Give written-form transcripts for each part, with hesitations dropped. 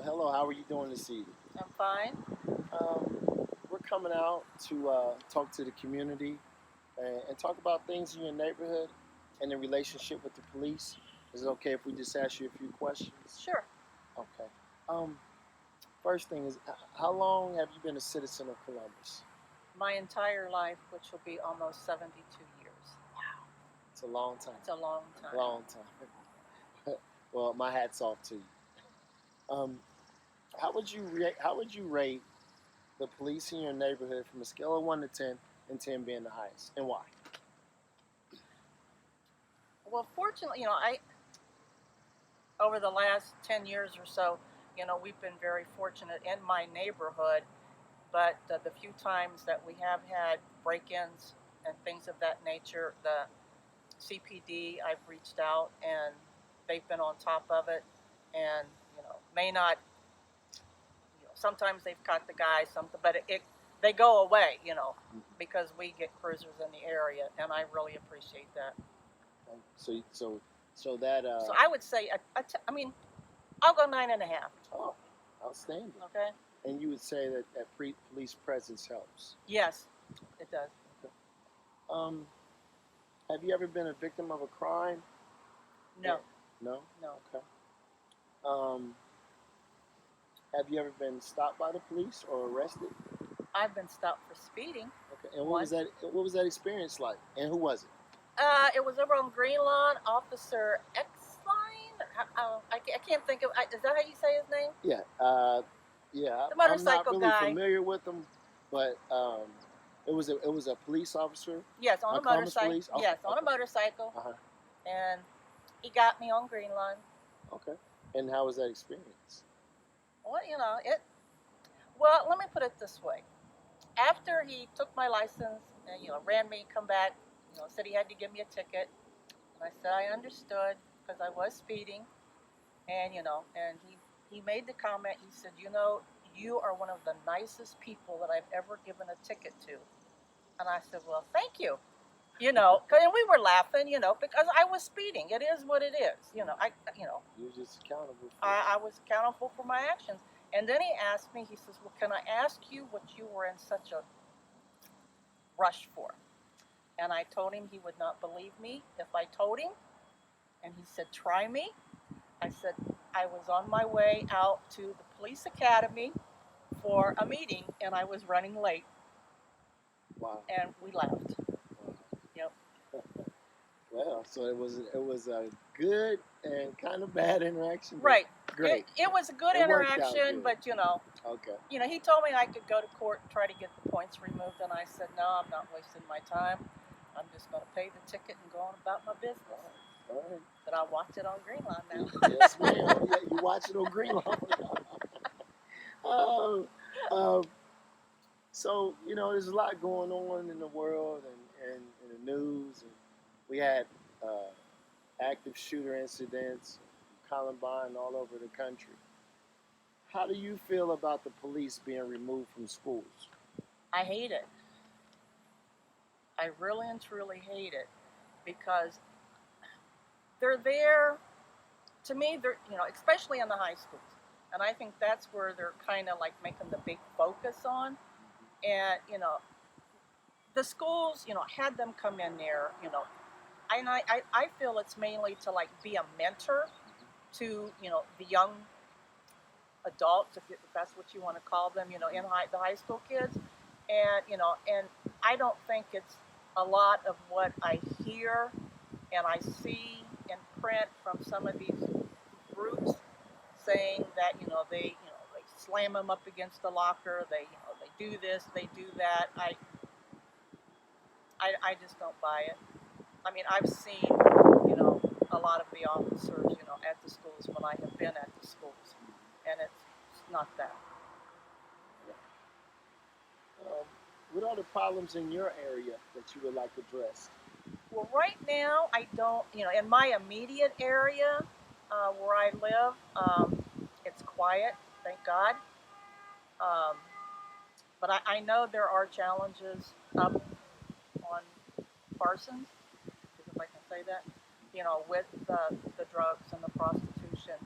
Hello, how are you doing this evening? I'm fine. We're coming out to talk to the community and talk about things in your neighborhood and the relationship with the police. Is it okay if we just ask you a few questions? Sure. Okay. Um, First thing is, how long have you been a citizen of Columbus? My entire life, which will be almost 72 years. It's a long time. It's a long time. Long time. Well, my hat's off to you. Um, how would you rate the police in your neighborhood from a scale of 1 to 10, and 10 being the highest, and why? Well, fortunately, over the last 10 years or so, we've been very fortunate in my neighborhood, but the few times that we have had break-ins and things of that nature, the CPD, I've reached out and they've been on top of it, and may not. Sometimes they've caught the guy, but they go away, because we get cruisers in the area, and I really appreciate that. So that. So I would say, I'll go 9.5. Oh, outstanding. Okay. And you would say that police presence helps. Yes, it does. Okay. Have you ever been a victim of a crime? No. No. No. Okay. Have you ever been stopped by the police or arrested? I've been stopped for speeding. Okay. And what was that experience like? And who was it? It was over on Green Lawn, Officer X-Line. I can't think of. Is that how you say his name? Yeah. Yeah. The motorcycle I'm not really guy. familiar with him, but it was a police officer. Yes, on a motorcycle. Police? Oh, yes, on a motorcycle. Uh-huh. And he got me on Green Lawn. Okay. And how was that experience? Well, Well, let me put it this way. After he took my license and ran me, come back, said he had to give me a ticket, and I said I understood because I was speeding, and and he made the comment. He said, you are one of the nicest people that I've ever given a ticket to, and I said, well, thank you. And we were laughing, because I was speeding. It is what it is. You're just accountable. I was accountable for my actions. And then he asked me, he says, well, can I ask you what you were in such a rush for? And I told him he would not believe me if I told him. And he said, try me. I said, I was on my way out to the police academy for a meeting, and I was running late. Wow. And we laughed. Yep. Well, so it was a good and kind of bad interaction. Right. Great. It was a good interaction, but Okay. He told me I could go to court and try to get the points removed, and I said, no, I'm not wasting my time. I'm just going to pay the ticket and go on about my business. All right. But I'll watch it on Green Lawn now. Yes, ma'am. Yeah, you watch it on Green Lawn. So there's a lot going on in the world and in the news, and we had active shooter incidents, Columbine all over the country. How do you feel about the police being removed from schools? I hate it. I really and truly hate it, because they're there, to me, they're, especially in the high schools. And I think that's where they're kind of like making the big focus on. And, the schools, had them come in there, and I feel it's mainly to like be a mentor to, the young adults, if that's what you want to call them, in the high school kids. And, and I don't think it's a lot of what I hear and I see in print from some of these groups saying that, they slam them up against the locker, they do this, they do that. I just don't buy it. I mean, I've seen, a lot of the officers, at the schools when I have been at the schools, and it's not that. What are the problems in your area that you would like addressed? Well, right now, I don't, in my immediate area where I live, it's quiet, thank God. But I know there are challenges up on Parsons, if I can say that, with the drugs and the prostitution.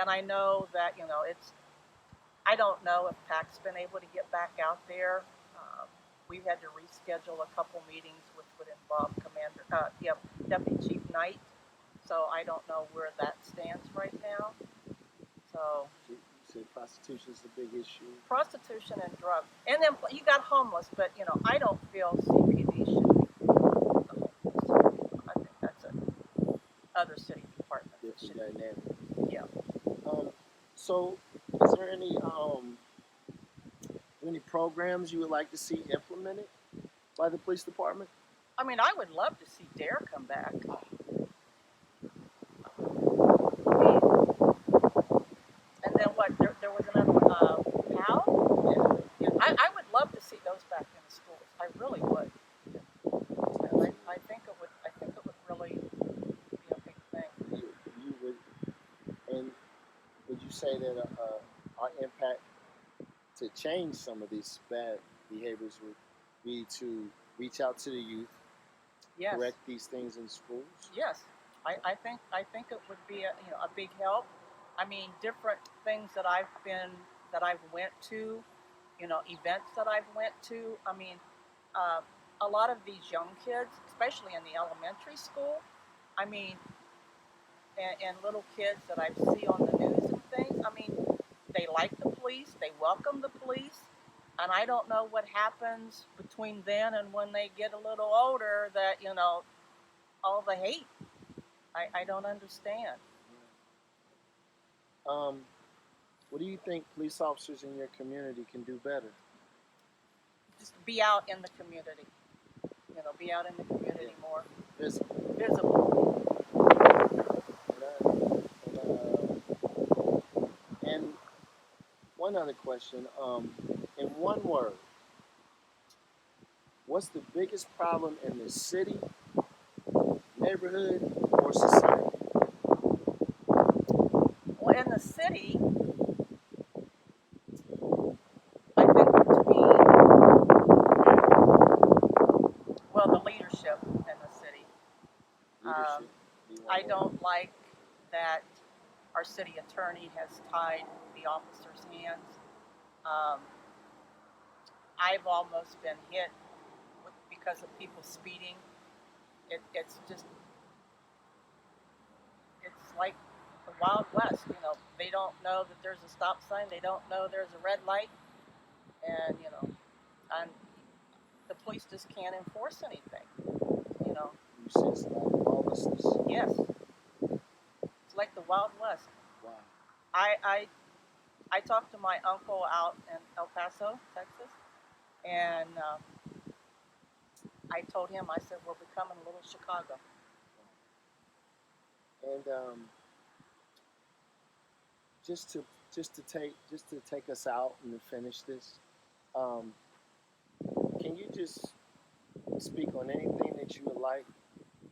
and I know that it's. I don't know if PAC's been able to get back out there. Um, we've had to reschedule a couple meetings, which would involve Deputy Chief Knight. So I don't know where that stands right now. So You said prostitution is a big issue. prostitution and drugs, and then you got homeless. But I don't feel CPD should be the homeless. I think that's a other city department. Different dynamic. Yeah. So, is there any programs you would like to see implemented by the police department? I mean, I would love to see Dare come back. And then what? There was another one. How? Yeah. I would love to see those back in the schools. I really would. I think it would. I think it would really be a big thing. You would, and would you say that our impact to change some of these bad behaviors would be to reach out to the youth, Yes. correct these things in schools? Yes. I think it would be a big help. I mean, different things that I've went to, events that I've went to. I mean, uh, a lot of these young kids, especially in the elementary school, I mean, and little kids that I see on the news and things. I mean, they like the police, they welcome the police, and I don't know what happens between then and when they get a little older that all the hate. I don't understand. What do you think police officers in your community can do better? Just be out in the community. Be out in the community more. Visible. Visible. And one other question. In one word, what's the biggest problem in the city, neighborhood, or society? Well, in the city, I think between the leadership in the city. Leadership. I don't like that our city attorney has tied the officers' hands. Um, I've almost been hit because of people speeding. It's like the Wild West. They don't know that there's a stop sign. They don't know there's a red light, and and the police just can't enforce anything. You said it's like lawlessness. Yes, it's like the Wild West. Wow. I talked to my uncle out in El Paso, Texas, and I told him, I said, we're becoming a little Chicago. And just to take us out and to finish this, can you just speak on anything that you would like,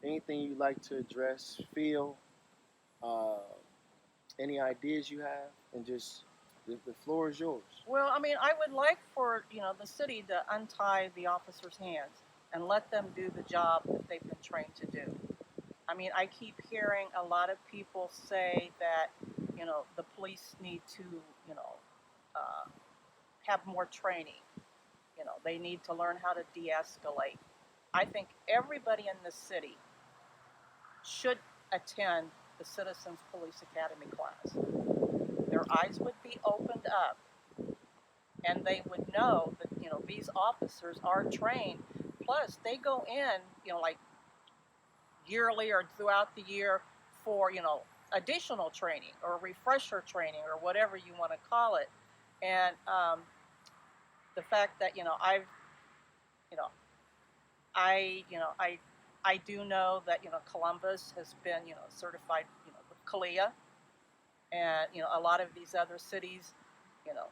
anything you'd like to address, feel, uh, any ideas you have, and just the floor is yours. Well, I mean, I would like for the city to untie the officers' hands and let them do the job that they've been trained to do. I mean, I keep hearing a lot of people say that the police need to uh, have more training. They need to learn how to de-escalate. I think everybody in the city should attend the Citizens Police Academy class. Their eyes would be opened up, and they would know that these officers are trained. Plus, they go in like yearly or throughout the year for additional training or refresher training or whatever you want to call it. And the fact that I've you know I do know that Columbus has been certified with CALIA, and a lot of these other cities you know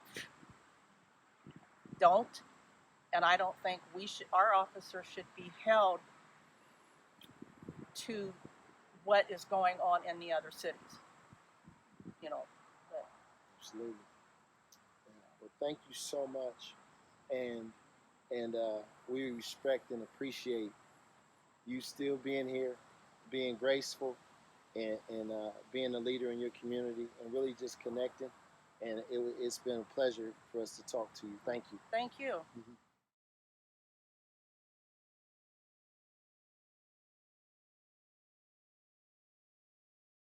don't, and I don't think our officers should be held to what is going on in the other cities. Absolutely. Yeah. Well, thank you so much, and we respect and appreciate you still being here, being graceful, and being a leader in your community and really just connecting. And it's been a pleasure for us to talk to you. Thank you. Thank you. Mhm.